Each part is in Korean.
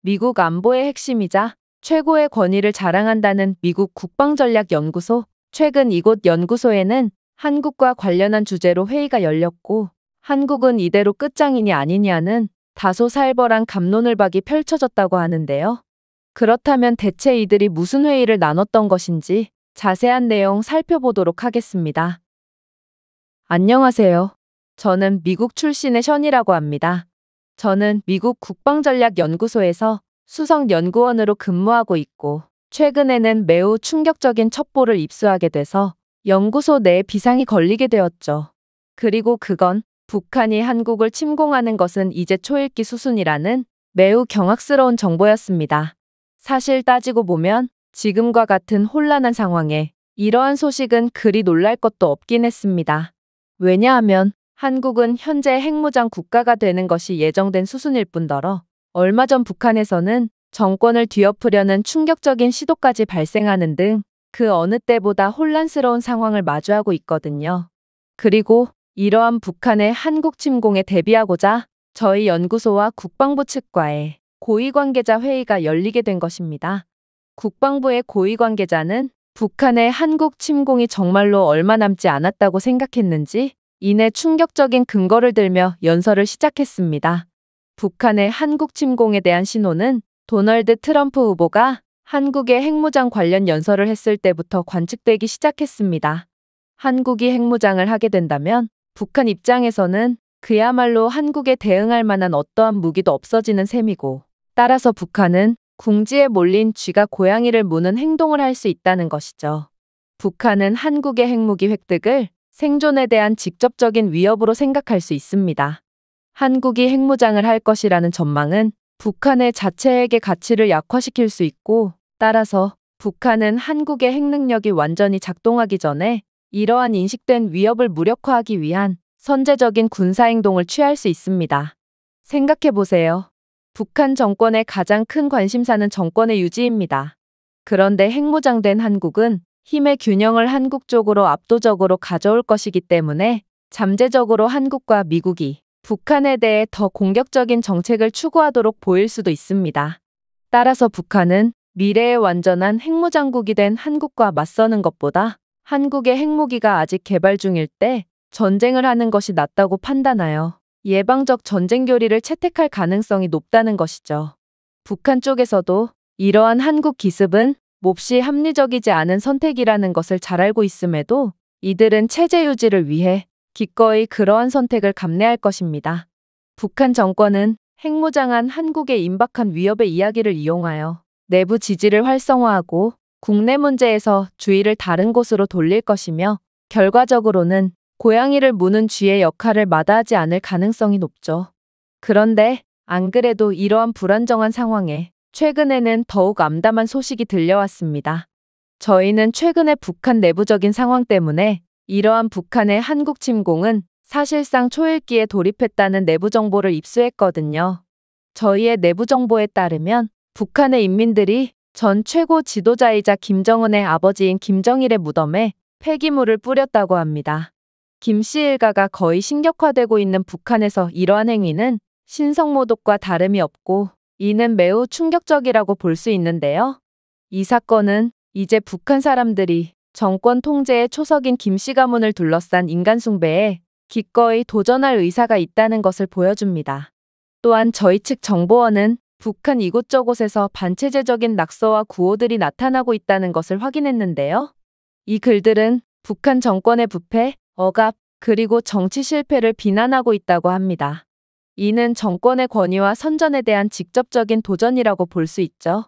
미국 안보의 핵심이자 최고의 권위를 자랑한다는 미국 국방전략연구소. 최근 이곳 연구소에는 한국과 관련한 주제로 회의가 열렸고, 한국은 이대로 끝장이니 아니냐는 다소 살벌한 갑론을박이 펼쳐졌다고 하는데요. 그렇다면 대체 이들이 무슨 회의를 나눴던 것인지 자세한 내용 살펴보도록 하겠습니다. 안녕하세요. 저는 미국 출신의 션이라고 합니다. 저는 미국 국방전략연구소에서 수석연구원으로 근무하고 있고, 최근에는 매우 충격적인 첩보를 입수하게 돼서 연구소 내에 비상이 걸리게 되었죠. 그리고 그건 북한이 한국을 침공하는 것은 이제 초읽기 수순이라는 매우 경악스러운 정보였습니다. 사실 따지고 보면 지금과 같은 혼란한 상황에 이러한 소식은 그리 놀랄 것도 없긴 했습니다. 왜냐하면 한국은 현재 핵무장 국가가 되는 것이 예정된 수순일 뿐더러 얼마 전 북한에서는 정권을 뒤엎으려는 충격적인 시도까지 발생하는 등 그 어느 때보다 혼란스러운 상황을 마주하고 있거든요. 그리고 이러한 북한의 한국 침공에 대비하고자 저희 연구소와 국방부 측과의 고위관계자 회의가 열리게 된 것입니다. 국방부의 고위관계자는 북한의 한국 침공이 정말로 얼마 남지 않았다고 생각했는지 이내 충격적인 근거를 들며 연설을 시작했습니다. 북한의 한국 침공에 대한 신호는 도널드 트럼프 후보가 한국의 핵무장 관련 연설을 했을 때부터 관측되기 시작했습니다. 한국이 핵무장을 하게 된다면 북한 입장에서는 그야말로 한국에 대응할 만한 어떠한 무기도 없어지는 셈이고, 따라서 북한은 궁지에 몰린 쥐가 고양이를 무는 행동을 할 수 있다는 것이죠. 북한은 한국의 핵무기 획득을 생존에 대한 직접적인 위협으로 생각할 수 있습니다. 한국이 핵무장을 할 것이라는 전망은 북한의 자체 핵의 가치를 약화시킬 수 있고, 따라서 북한은 한국의 핵 능력이 완전히 작동하기 전에 이러한 인식된 위협을 무력화하기 위한 선제적인 군사행동을 취할 수 있습니다. 생각해보세요. 북한 정권의 가장 큰 관심사는 정권의 유지입니다. 그런데 핵무장된 한국은 힘의 균형을 한국 쪽으로 압도적으로 가져올 것이기 때문에 잠재적으로 한국과 미국이 북한에 대해 더 공격적인 정책을 추구하도록 보일 수도 있습니다. 따라서 북한은 미래의 완전한 핵무장국이 된 한국과 맞서는 것보다 한국의 핵무기가 아직 개발 중일 때 전쟁을 하는 것이 낫다고 판단하여 예방적 전쟁 교리를 채택할 가능성이 높다는 것이죠. 북한 쪽에서도 이러한 한국 기습은 몹시 합리적이지 않은 선택이라는 것을 잘 알고 있음에도 이들은 체제 유지를 위해 기꺼이 그러한 선택을 감내할 것입니다. 북한 정권은 핵무장한 한국의 임박한 위협의 이야기를 이용하여 내부 지지를 활성화하고 국내 문제에서 주의를 다른 곳으로 돌릴 것이며, 결과적으로는 고양이를 무는 쥐의 역할을 마다하지 않을 가능성이 높죠. 그런데 안 그래도 이러한 불안정한 상황에 최근에는 더욱 암담한 소식이 들려왔습니다. 저희는 최근에 북한 내부적인 상황 때문에 이러한 북한의 한국 침공은 사실상 초읽기에 돌입했다는 내부 정보를 입수했거든요. 저희의 내부 정보에 따르면 북한의 인민들이 전 최고 지도자이자 김정은의 아버지인 김정일의 무덤에 폐기물을 뿌렸다고 합니다. 김씨 일가가 거의 신격화되고 있는 북한에서 이러한 행위는 신성모독과 다름이 없고, 이는 매우 충격적이라고 볼 수 있는데요. 이 사건은 이제 북한 사람들이 정권 통제의 초석인 김씨 가문을 둘러싼 인간 숭배에 기꺼이 도전할 의사가 있다는 것을 보여줍니다. 또한 저희 측 정보원은 북한 이곳저곳에서 반체제적인 낙서와 구호들이 나타나고 있다는 것을 확인했는데요. 이 글들은 북한 정권의 부패, 억압, 그리고 정치 실패를 비난하고 있다고 합니다. 이는 정권의 권위와 선전에 대한 직접적인 도전이라고 볼 수 있죠.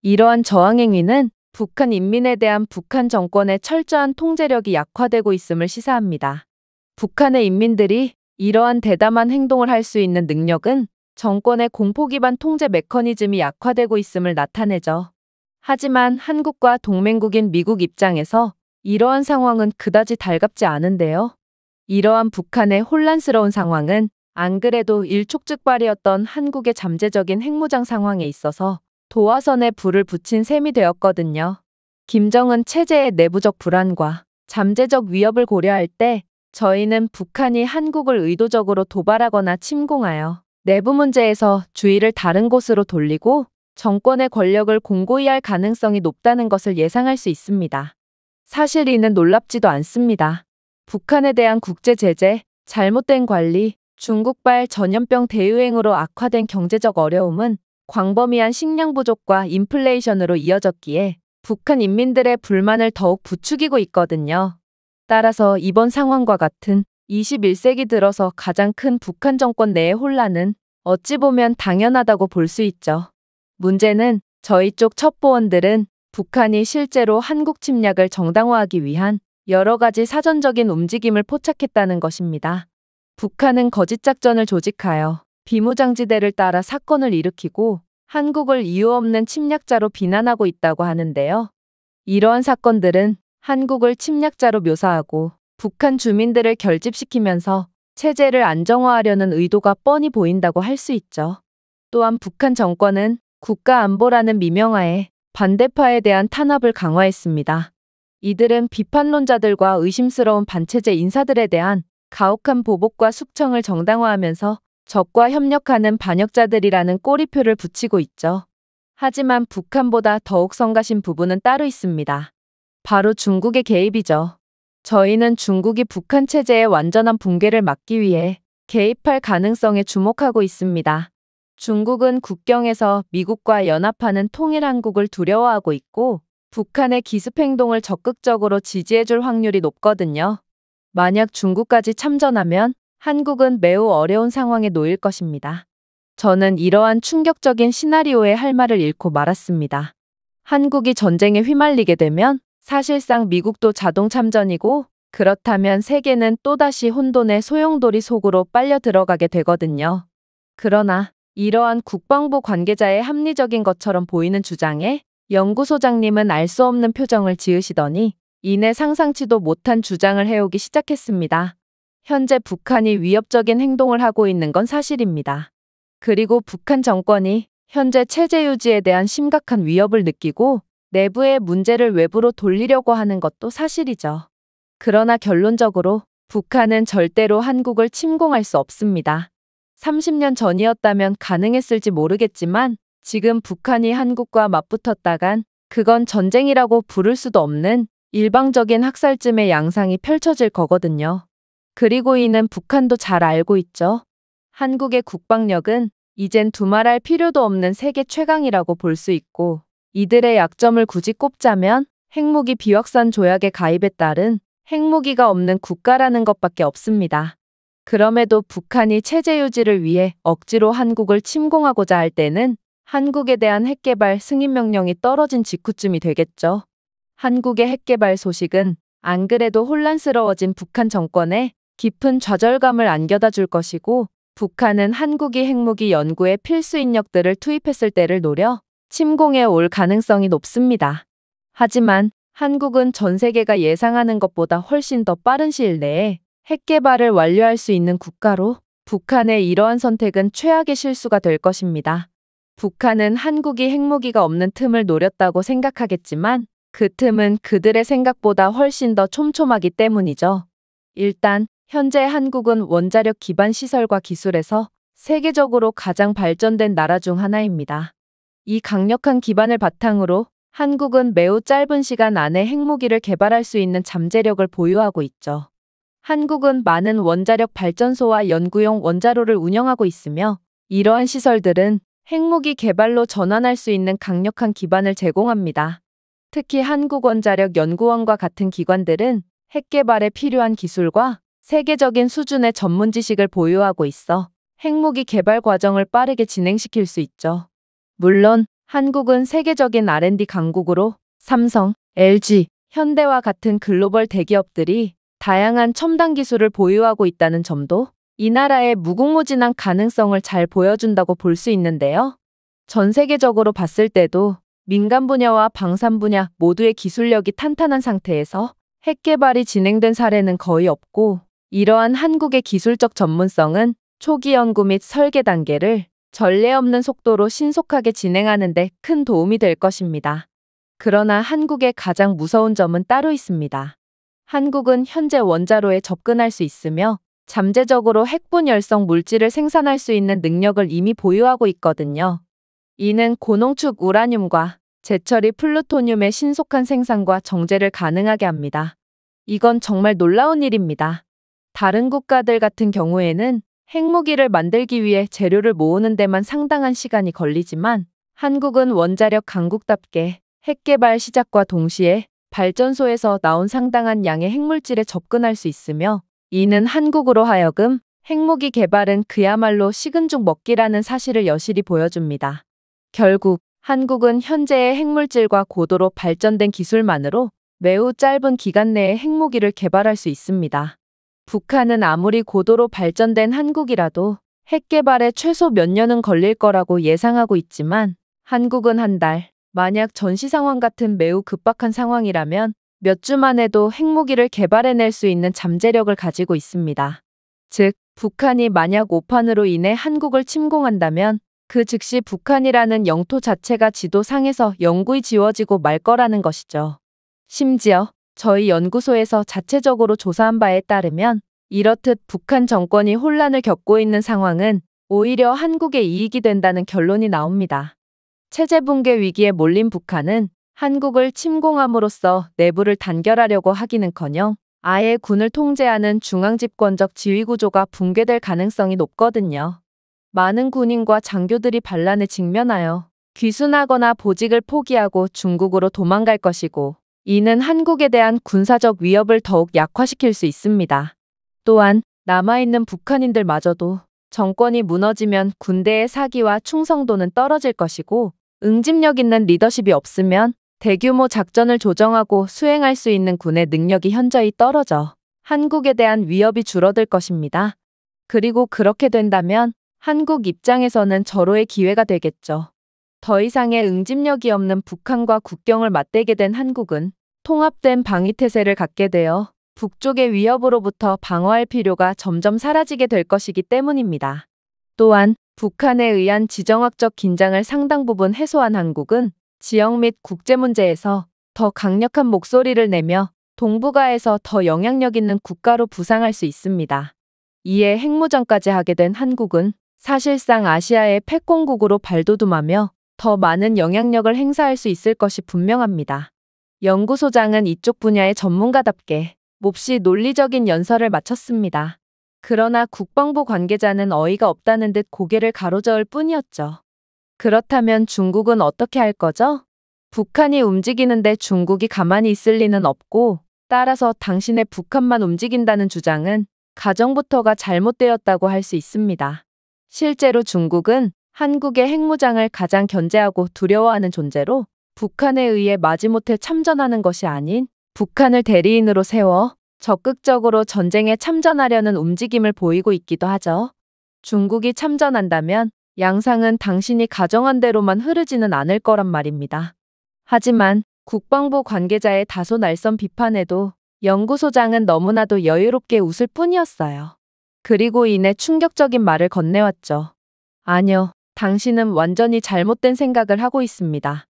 이러한 저항 행위는 북한 인민에 대한 북한 정권의 철저한 통제력이 약화되고 있음을 시사합니다. 북한의 인민들이 이러한 대담한 행동을 할 수 있는 능력은 정권의 공포 기반 통제 메커니즘이 약화되고 있음을 나타내죠. 하지만 한국과 동맹국인 미국 입장에서 이러한 상황은 그다지 달갑지 않은데요. 이러한 북한의 혼란스러운 상황은 안 그래도 일촉즉발이었던 한국의 잠재적인 핵무장 상황에 있어서 도화선에 불을 붙인 셈이 되었거든요. 김정은 체제의 내부적 불안과 잠재적 위협을 고려할 때 저희는 북한이 한국을 의도적으로 도발하거나 침공하여 내부 문제에서 주의를 다른 곳으로 돌리고 정권의 권력을 공고히 할 가능성이 높다는 것을 예상할 수 있습니다. 사실 이는 놀랍지도 않습니다. 북한에 대한 국제 제재, 잘못된 관리, 중국발 전염병 대유행으로 악화된 경제적 어려움은 광범위한 식량 부족과 인플레이션으로 이어졌기에 북한 인민들의 불만을 더욱 부추기고 있거든요. 따라서 이번 상황과 같은 21세기 들어서 가장 큰 북한 정권 내의 혼란은 어찌 보면 당연하다고 볼 수 있죠. 문제는 저희 쪽 첩보원들은 북한이 실제로 한국 침략을 정당화하기 위한 여러 가지 사전적인 움직임을 포착했다는 것입니다. 북한은 거짓 작전을 조직하여 비무장지대를 따라 사건을 일으키고 한국을 이유 없는 침략자로 비난하고 있다고 하는데요. 이러한 사건들은 한국을 침략자로 묘사하고 북한 주민들을 결집시키면서 체제를 안정화하려는 의도가 뻔히 보인다고 할 수 있죠. 또한 북한 정권은 국가안보라는 미명하에 반대파에 대한 탄압을 강화했습니다. 이들은 비판론자들과 의심스러운 반체제 인사들에 대한 가혹한 보복과 숙청을 정당화하면서 적과 협력하는 반역자들이라는 꼬리표를 붙이고 있죠. 하지만 북한보다 더욱 성가신 부분은 따로 있습니다. 바로 중국의 개입이죠. 저희는 중국이 북한 체제의 완전한 붕괴를 막기 위해 개입할 가능성에 주목하고 있습니다. 중국은 국경에서 미국과 연합하는 통일 한국을 두려워하고 있고 북한의 기습 행동을 적극적으로 지지해줄 확률이 높거든요. 만약 중국까지 참전하면 한국은 매우 어려운 상황에 놓일 것입니다. 저는 이러한 충격적인 시나리오에 할 말을 잃고 말았습니다. 한국이 전쟁에 휘말리게 되면 사실상 미국도 자동 참전이고 그렇다면 세계는 또다시 혼돈의 소용돌이 속으로 빨려 들어가게 되거든요. 그러나 이러한 국방부 관계자의 합리적인 것처럼 보이는 주장에 연구소장님은 알 수 없는 표정을 지으시더니 이내 상상치도 못한 주장을 해오기 시작했습니다. 현재 북한이 위협적인 행동을 하고 있는 건 사실입니다. 그리고 북한 정권이 현재 체제 유지에 대한 심각한 위협을 느끼고 내부의 문제를 외부로 돌리려고 하는 것도 사실이죠. 그러나 결론적으로 북한은 절대로 한국을 침공할 수 없습니다. 30년 전이었다면 가능했을지 모르겠지만 지금 북한이 한국과 맞붙었다간 그건 전쟁이라고 부를 수도 없는 일방적인 학살쯤의 양상이 펼쳐질 거거든요. 그리고 이는 북한도 잘 알고 있죠. 한국의 국방력은 이젠 두말할 필요도 없는 세계 최강이라고 볼 수 있고 이들의 약점을 굳이 꼽자면 핵무기 비확산 조약에 가입에 따른 핵무기가 없는 국가라는 것밖에 없습니다. 그럼에도 북한이 체제 유지를 위해 억지로 한국을 침공하고자 할 때는 한국에 대한 핵개발 승인 명령이 떨어진 직후쯤이 되겠죠. 한국의 핵개발 소식은 안 그래도 혼란스러워진 북한 정권에 깊은 좌절감을 안겨다 줄 것이고 북한은 한국이 핵무기 연구에 필수 인력들을 투입했을 때를 노려 침공해 올 가능성이 높습니다. 하지만 한국은 전 세계가 예상하는 것보다 훨씬 더 빠른 시일 내에 핵개발을 완료할 수 있는 국가로 북한의 이러한 선택은 최악의 실수가 될 것입니다. 북한은 한국이 핵무기가 없는 틈을 노렸다고 생각하겠지만 그 틈은 그들의 생각보다 훨씬 더 촘촘하기 때문이죠. 일단 현재 한국은 원자력 기반 시설과 기술에서 세계적으로 가장 발전된 나라 중 하나입니다. 이 강력한 기반을 바탕으로 한국은 매우 짧은 시간 안에 핵무기를 개발할 수 있는 잠재력을 보유하고 있죠. 한국은 많은 원자력 발전소와 연구용 원자로를 운영하고 있으며 이러한 시설들은 핵무기 개발로 전환할 수 있는 강력한 기반을 제공합니다. 특히 한국원자력연구원과 같은 기관들은 핵개발에 필요한 기술과 세계적인 수준의 전문 지식을 보유하고 있어 핵무기 개발 과정을 빠르게 진행시킬 수 있죠. 물론 한국은 세계적인 R&D 강국으로 삼성, LG, 현대와 같은 글로벌 대기업들이 다양한 첨단 기술을 보유하고 있다는 점도 이 나라의 무궁무진한 가능성을 잘 보여준다고 볼 수 있는데요. 전 세계적으로 봤을 때도 민간 분야와 방산 분야 모두의 기술력이 탄탄한 상태에서 핵 개발이 진행된 사례는 거의 없고 이러한 한국의 기술적 전문성은 초기 연구 및 설계 단계를 전례 없는 속도로 신속하게 진행하는 데 큰 도움이 될 것입니다. 그러나 한국의 가장 무서운 점은 따로 있습니다. 한국은 현재 원자로에 접근할 수 있으며 잠재적으로 핵분열성 물질을 생산할 수 있는 능력을 이미 보유하고 있거든요. 이는 고농축 우라늄과 재처리 플루토늄의 신속한 생산과 정제를 가능하게 합니다. 이건 정말 놀라운 일입니다. 다른 국가들 같은 경우에는 핵무기를 만들기 위해 재료를 모으는 데만 상당한 시간이 걸리지만 한국은 원자력 강국답게 핵 개발 시작과 동시에 발전소에서 나온 상당한 양의 핵물질에 접근할 수 있으며 이는 한국으로 하여금 핵무기 개발은 그야말로 식은 죽 먹기라는 사실을 여실히 보여줍니다. 결국 한국은 현재의 핵물질과 고도로 발전된 기술만으로 매우 짧은 기간 내에 핵무기를 개발할 수 있습니다. 북한은 아무리 고도로 발전된 한국이라도 핵 개발에 최소 몇 년은 걸릴 거라고 예상하고 있지만 한국은 한 달, 만약 전시 상황 같은 매우 급박한 상황이라면 몇 주만 해도 핵무기를 개발해낼 수 있는 잠재력을 가지고 있습니다. 즉, 북한이 만약 오판으로 인해 한국을 침공한다면 그 즉시 북한이라는 영토 자체가 지도상에서 영구히 지워지고 말 거라는 것이죠. 심지어 저희 연구소에서 자체적으로 조사한 바에 따르면 이렇듯 북한 정권이 혼란을 겪고 있는 상황은 오히려 한국에 이익이 된다는 결론이 나옵니다. 체제 붕괴 위기에 몰린 북한은 한국을 침공함으로써 내부를 단결하려고 하기는커녕 아예 군을 통제하는 중앙집권적 지휘구조가 붕괴될 가능성이 높거든요. 많은 군인과 장교들이 반란에 직면하여 귀순하거나 보직을 포기하고 중국으로 도망갈 것이고 이는 한국에 대한 군사적 위협을 더욱 약화시킬 수 있습니다. 또한 남아있는 북한인들마저도 정권이 무너지면 군대의 사기와 충성도는 떨어질 것이고 응집력 있는 리더십이 없으면 대규모 작전을 조정하고 수행할 수 있는 군의 능력이 현저히 떨어져 한국에 대한 위협이 줄어들 것입니다. 그리고 그렇게 된다면 한국 입장에서는 절호의 기회가 되겠죠. 더 이상의 응집력이 없는 북한과 국경을 맞대게 된 한국은 통합된 방위태세를 갖게 되어 북쪽의 위협으로부터 방어할 필요가 점점 사라지게 될 것이기 때문입니다. 또한 북한에 의한 지정학적 긴장을 상당 부분 해소한 한국은 지역 및 국제 문제에서 더 강력한 목소리를 내며 동북아에서 더 영향력 있는 국가로 부상할 수 있습니다. 이에 핵무장까지 하게 된 한국은 사실상 아시아의 패권국으로 발돋움하며 더 많은 영향력을 행사할 수 있을 것이 분명합니다. 연구소장은 이쪽 분야의 전문가답게 몹시 논리적인 연설을 마쳤습니다. 그러나 국방부 관계자는 어이가 없다는 듯 고개를 가로저을 뿐이었죠. 그렇다면 중국은 어떻게 할 거죠? 북한이 움직이는데 중국이 가만히 있을 리는 없고 따라서 당신의 북한만 움직인다는 주장은 가정부터가 잘못되었다고 할 수 있습니다. 실제로 중국은 한국의 핵무장을 가장 견제하고 두려워하는 존재로 북한에 의해 마지못해 참전하는 것이 아닌 북한을 대리인으로 세워 적극적으로 전쟁에 참전하려는 움직임을 보이고 있기도 하죠. 중국이 참전한다면 양상은 당신이 가정한 대로만 흐르지는 않을 거란 말입니다. 하지만 국방부 관계자의 다소 날선 비판에도 연구소장은 너무나도 여유롭게 웃을 뿐이었어요. 그리고 이내 충격적인 말을 건네왔죠. 아니요, 당신은 완전히 잘못된 생각을 하고 있습니다.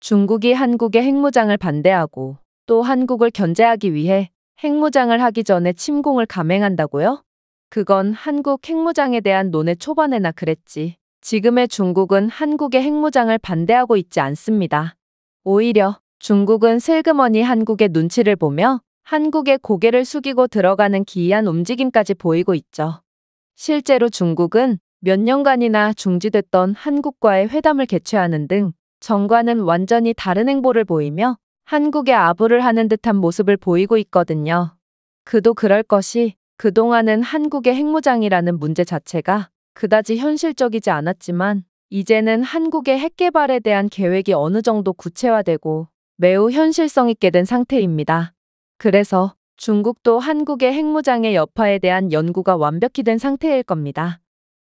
중국이 한국의 핵무장을 반대하고 또 한국을 견제하기 위해 핵무장을 하기 전에 침공을 감행한다고요? 그건 한국 핵무장에 대한 논의 초반에나 그랬지. 지금의 중국은 한국의 핵무장을 반대하고 있지 않습니다. 오히려 중국은 슬그머니 한국의 눈치를 보며 한국의 고개를 숙이고 들어가는 기이한 움직임까지 보이고 있죠. 실제로 중국은 몇 년간이나 중지됐던 한국과의 회담을 개최하는 등 전과는 완전히 다른 행보를 보이며 한국에 아부를 하는 듯한 모습을 보이고 있거든요. 그도 그럴 것이 그동안은 한국의 핵무장이라는 문제 자체가 그다지 현실적이지 않았지만 이제는 한국의 핵개발에 대한 계획이 어느 정도 구체화되고 매우 현실성 있게 된 상태입니다. 그래서 중국도 한국의 핵무장의 여파에 대한 연구가 완벽히 된 상태일 겁니다.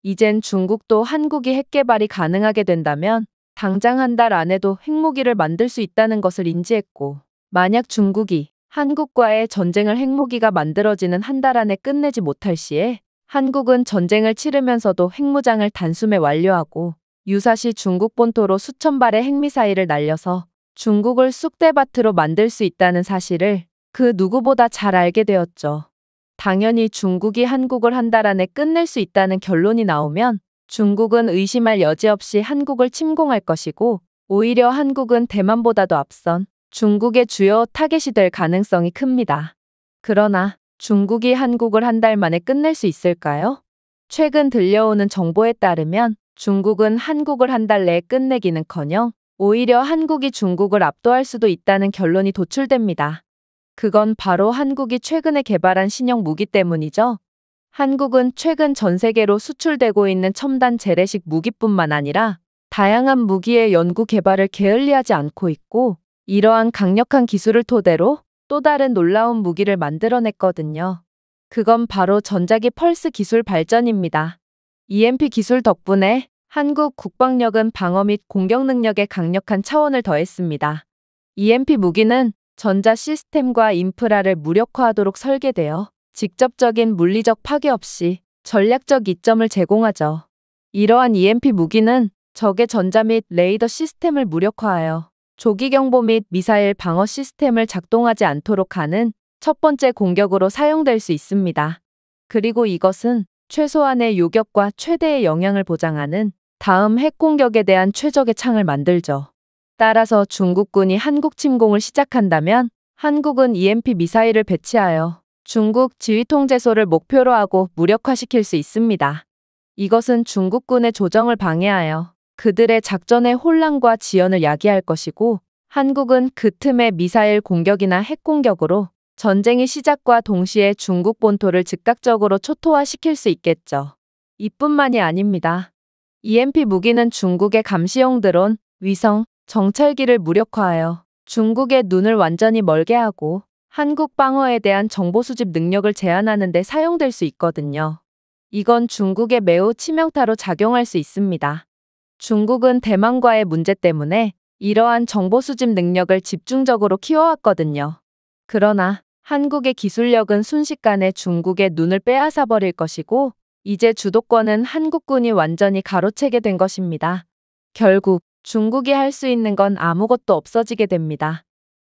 이젠 중국도 한국이 핵개발이 가능하게 된다면 당장 한 달 안에도 핵무기를 만들 수 있다는 것을 인지했고 만약 중국이 한국과의 전쟁을 핵무기가 만들어지는 한 달 안에 끝내지 못할 시에 한국은 전쟁을 치르면서도 핵무장을 단숨에 완료하고 유사시 중국 본토로 수천 발의 핵미사일을 날려서 중국을 쑥대밭으로 만들 수 있다는 사실을 그 누구보다 잘 알게 되었죠. 당연히 중국이 한국을 한 달 안에 끝낼 수 있다는 결론이 나오면 중국은 의심할 여지 없이 한국을 침공할 것이고, 오히려 한국은 대만보다도 앞선 중국의 주요 타겟이 될 가능성이 큽니다. 그러나 중국이 한국을 한 달 만에 끝낼 수 있을까요? 최근 들려오는 정보에 따르면 중국은 한국을 한 달 내에 끝내기는커녕 오히려 한국이 중국을 압도할 수도 있다는 결론이 도출됩니다. 그건 바로 한국이 최근에 개발한 신형 무기 때문이죠. 한국은 최근 전 세계로 수출되고 있는 첨단 재래식 무기뿐만 아니라 다양한 무기의 연구 개발을 게을리하지 않고 있고, 이러한 강력한 기술을 토대로 또 다른 놀라운 무기를 만들어냈거든요. 그건 바로 전자기 펄스 기술 발전입니다. EMP 기술 덕분에 한국 국방력은 방어 및 공격 능력에 강력한 차원을 더했습니다. EMP 무기는 전자 시스템과 인프라를 무력화하도록 설계되어 직접적인 물리적 파괴 없이 전략적 이점을 제공하죠. 이러한 EMP 무기는 적의 전자 및 레이더 시스템을 무력화하여 조기 경보 및 미사일 방어 시스템을 작동하지 않도록 하는 첫 번째 공격으로 사용될 수 있습니다. 그리고 이것은 최소한의 요격과 최대의 영향을 보장하는 다음 핵 공격에 대한 최적의 창을 만들죠. 따라서 중국군이 한국 침공을 시작한다면 한국은 EMP 미사일을 배치하여 중국 지휘통제소를 목표로 하고 무력화시킬 수 있습니다. 이것은 중국군의 조정을 방해하여 그들의 작전의 혼란과 지연을 야기할 것이고, 한국은 그 틈에 미사일 공격이나 핵 공격으로 전쟁의 시작과 동시에 중국 본토를 즉각적으로 초토화시킬 수 있겠죠. 이뿐만이 아닙니다. EMP 무기는 중국의 감시용 드론, 위성, 정찰기를 무력화하여 중국의 눈을 완전히 멀게 하고 한국 방어에 대한 정보 수집 능력을 제한하는 데 사용될 수 있거든요. 이건 중국에 매우 치명타로 작용할 수 있습니다. 중국은 대만과의 문제 때문에 이러한 정보 수집 능력을 집중적으로 키워왔거든요. 그러나 한국의 기술력은 순식간에 중국의 눈을 빼앗아 버릴 것이고, 이제 주도권은 한국군이 완전히 가로채게 된 것입니다. 결국 중국이 할 수 있는 건 아무것도 없어지게 됩니다.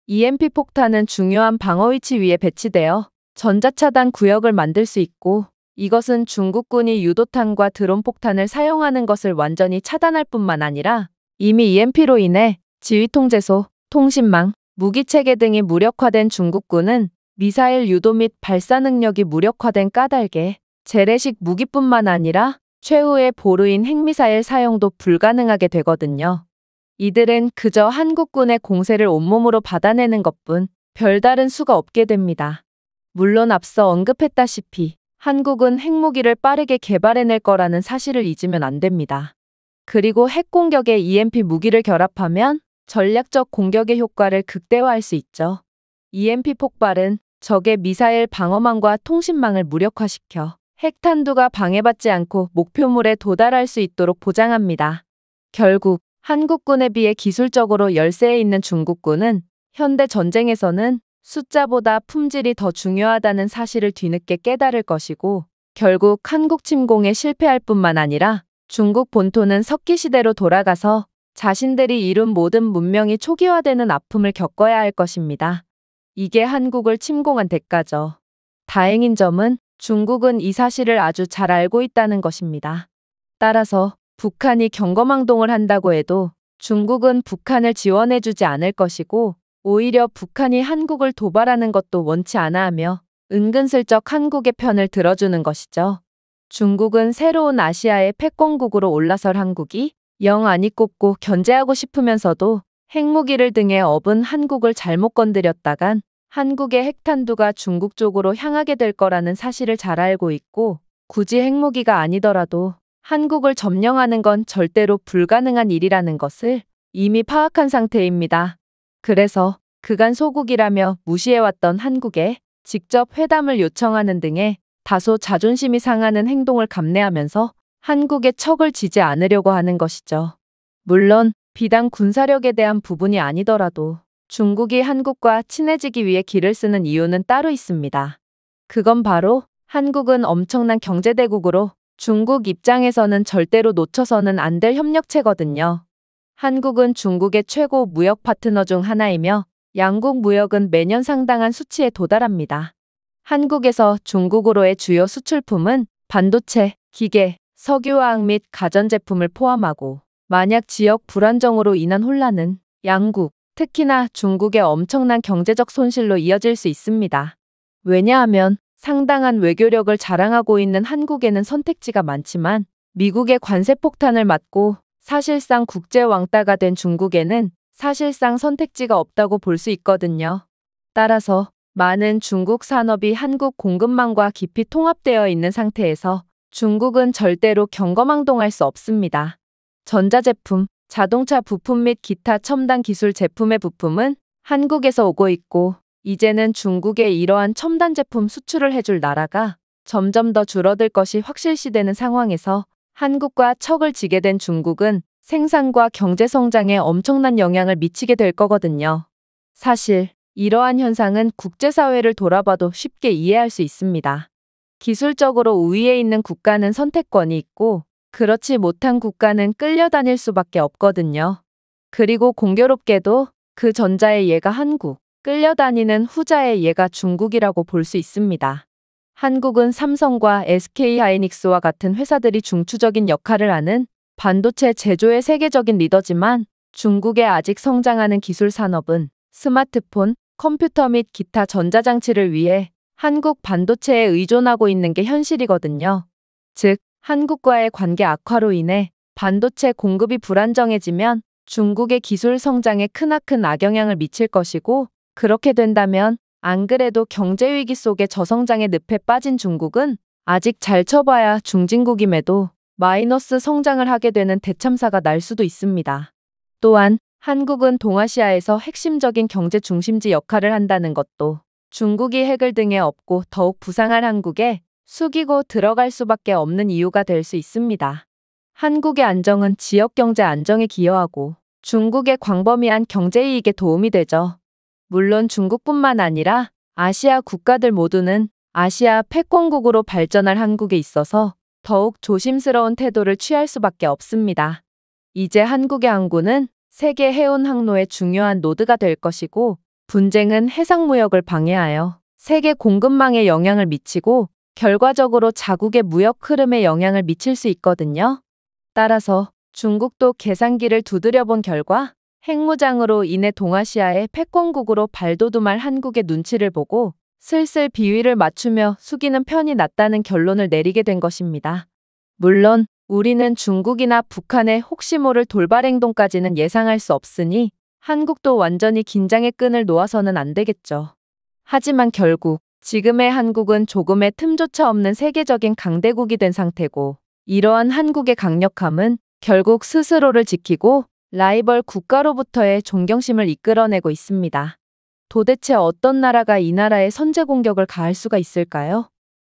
EMP 폭탄은 중요한 방어 위치 위에 배치되어 전자차단 구역을 만들 수 있고, 이것은 중국군이 유도탄과 드론 폭탄을 사용하는 것을 완전히 차단할 뿐만 아니라 이미 EMP로 인해 지휘통제소, 통신망, 무기체계 등이 무력화된 중국군은 미사일 유도 및 발사 능력이 무력화된 까닭에 재래식 무기뿐만 아니라 최후의 보루인 핵미사일 사용도 불가능하게 되거든요. 이들은 그저 한국군의 공세를 온몸으로 받아내는 것뿐 별다른 수가 없게 됩니다. 물론 앞서 언급했다시피 한국은 핵무기를 빠르게 개발해낼 거라는 사실을 잊으면 안 됩니다. 그리고 핵공격에 EMP 무기를 결합하면 전략적 공격의 효과를 극대화할 수 있죠. EMP 폭발은 적의 미사일 방어망과 통신망을 무력화시켜 핵탄두가 방해받지 않고 목표물에 도달할 수 있도록 보장합니다. 결국 한국군에 비해 기술적으로 열세에 있는 중국군은 현대 전쟁에서는 숫자보다 품질이 더 중요하다는 사실을 뒤늦게 깨달을 것이고, 결국 한국 침공에 실패할 뿐만 아니라 중국 본토는 석기시대로 돌아가서 자신들이 이룬 모든 문명이 초기화되는 아픔을 겪어야 할 것입니다. 이게 한국을 침공한 대가죠. 다행인 점은 중국은 이 사실을 아주 잘 알고 있다는 것입니다. 따라서 북한이 경거망동을 한다고 해도 중국은 북한을 지원해주지 않을 것이고, 오히려 북한이 한국을 도발하는 것도 원치 않아 하며 은근슬쩍 한국의 편을 들어주는 것이죠. 중국은 새로운 아시아의 패권국으로 올라설 한국이 영 안이 꼽고 견제하고 싶으면서도 핵무기를 등에 업은 한국을 잘못 건드렸다간 한국의 핵탄두가 중국 쪽으로 향하게 될 거라는 사실을 잘 알고 있고, 굳이 핵무기가 아니더라도 한국을 점령하는 건 절대로 불가능한 일이라는 것을 이미 파악한 상태입니다. 그래서 그간 소국이라며 무시해왔던 한국에 직접 회담을 요청하는 등의 다소 자존심이 상하는 행동을 감내하면서 한국의 척을 지지 않으려고 하는 것이죠. 물론 비단 군사력에 대한 부분이 아니더라도 중국이 한국과 친해지기 위해 기를 쓰는 이유는 따로 있습니다. 그건 바로 한국은 엄청난 경제대국으로 중국 입장에서는 절대로 놓쳐서는 안 될 협력체거든요. 한국은 중국의 최고 무역 파트너 중 하나이며 양국 무역은 매년 상당한 수치에 도달합니다. 한국에서 중국으로의 주요 수출품은 반도체, 기계, 석유화학 및 가전제품을 포함하고 만약 지역 불안정으로 인한 혼란은 양국, 특히나 중국의 엄청난 경제적 손실로 이어질 수 있습니다. 왜냐하면 상당한 외교력을 자랑하고 있는 한국에는 선택지가 많지만 미국의 관세 폭탄을 맞고 사실상 국제 왕따가 된 중국에는 사실상 선택지가 없다고 볼 수 있거든요. 따라서 많은 중국 산업이 한국 공급망과 깊이 통합되어 있는 상태에서 중국은 절대로 경거망동할 수 없습니다. 전자제품, 자동차 부품 및 기타 첨단 기술 제품의 부품은 한국에서 오고 있고 이제는 중국에 이러한 첨단 제품 수출을 해줄 나라가 점점 더 줄어들 것이 확실시되는 상황에서 한국과 척을 지게 된 중국은 생산과 경제 성장에 엄청난 영향을 미치게 될 거거든요. 사실 이러한 현상은 국제사회를 돌아봐도 쉽게 이해할 수 있습니다. 기술적으로 우위에 있는 국가는 선택권이 있고 그렇지 못한 국가는 끌려다닐 수밖에 없거든요. 그리고 공교롭게도 그 전자의 예가 한국, 끌려다니는 후자의 예가 중국이라고 볼 수 있습니다. 한국은 삼성과 SK하이닉스와 같은 회사들이 중추적인 역할을 하는 반도체 제조의 세계적인 리더지만 중국의 아직 성장하는 기술 산업은 스마트폰, 컴퓨터 및 기타 전자장치를 위해 한국 반도체에 의존하고 있는 게 현실이거든요. 즉, 한국과의 관계 악화로 인해 반도체 공급이 불안정해지면 중국의 기술 성장에 크나큰 악영향을 미칠 것이고 그렇게 된다면 안 그래도 경제위기 속에 저성장의 늪에 빠진 중국은 아직 잘 쳐봐야 중진국임에도 마이너스 성장을 하게 되는 대참사가 날 수도 있습니다. 또한 한국은 동아시아에서 핵심적인 경제 중심지 역할을 한다는 것도 중국이 핵을 등에 업고 더욱 부상할 한국에 숙이고 들어갈 수밖에 없는 이유가 될 수 있습니다. 한국의 안정은 지역 경제 안정에 기여하고 중국의 광범위한 경제이익에 도움이 되죠. 물론 중국뿐만 아니라 아시아 국가들 모두는 아시아 패권국으로 발전할 한국에 있어서 더욱 조심스러운 태도를 취할 수밖에 없습니다. 이제 한국의 항구는 세계 해운 항로의 중요한 노드가 될 것이고 분쟁은 해상무역을 방해하여 세계 공급망에 영향을 미치고 결과적으로 자국의 무역 흐름에 영향을 미칠 수 있거든요. 따라서 중국도 계산기를 두드려본 결과 핵무장으로 인해 동아시아의 패권국으로 발돋움할 한국의 눈치를 보고 슬슬 비위를 맞추며 숙이는 편이 낫다는 결론을 내리게 된 것입니다. 물론 우리는 중국이나 북한의 혹시 모를 돌발 행동까지는 예상할 수 없으니 한국도 완전히 긴장의 끈을 놓아서는 안 되겠죠. 하지만 결국 지금의 한국은 조금의 틈조차 없는 세계적인 강대국이 된 상태고 이러한 한국의 강력함은 결국 스스로를 지키고 라이벌 국가로부터의 존경심을 이끌어내고 있습니다. 도대체 어떤 나라가 이 나라에 선제 공격을 가할 수가 있을까요?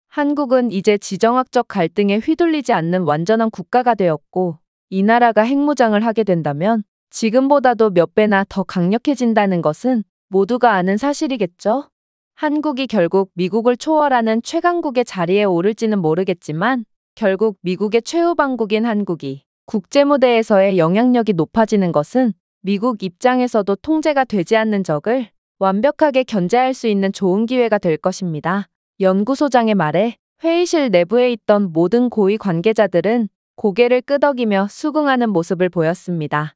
한국은 이제 지정학적 갈등에 휘둘리지 않는 완전한 국가가 되었고 이 나라가 핵무장을 하게 된다면 지금보다도 몇 배나 더 강력해진다는 것은 모두가 아는 사실이겠죠? 한국이 결국 미국을 초월하는 최강국의 자리에 오를지는 모르겠지만 결국 미국의 최후방국인 한국이 국제무대에서의 영향력이 높아지는 것은 미국 입장에서도 통제가 되지 않는 적을 완벽하게 견제할 수 있는 좋은 기회가 될 것입니다. 연구소장의 말에 회의실 내부에 있던 모든 고위 관계자들은 고개를 끄덕이며 수긍하는 모습을 보였습니다.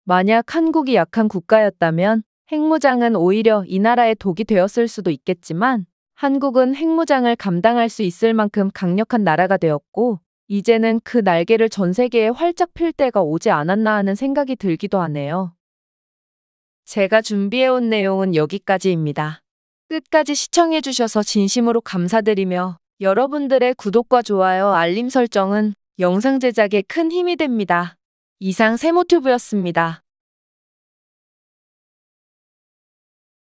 만약 한국이 약한 국가였다면 핵무장은 오히려 이 나라의 독이 되었을 수도 있겠지만 한국은 핵무장을 감당할 수 있을 만큼 강력한 나라가 되었고 이제는 그 날개를 전 세계에 활짝 펼 때가 오지 않았나 하는 생각이 들기도 하네요. 제가 준비해온 내용은 여기까지입니다. 끝까지 시청해주셔서 진심으로 감사드리며 여러분들의 구독과 좋아요, 알림 설정은 영상 제작에 큰 힘이 됩니다. 이상 세모튜브였습니다.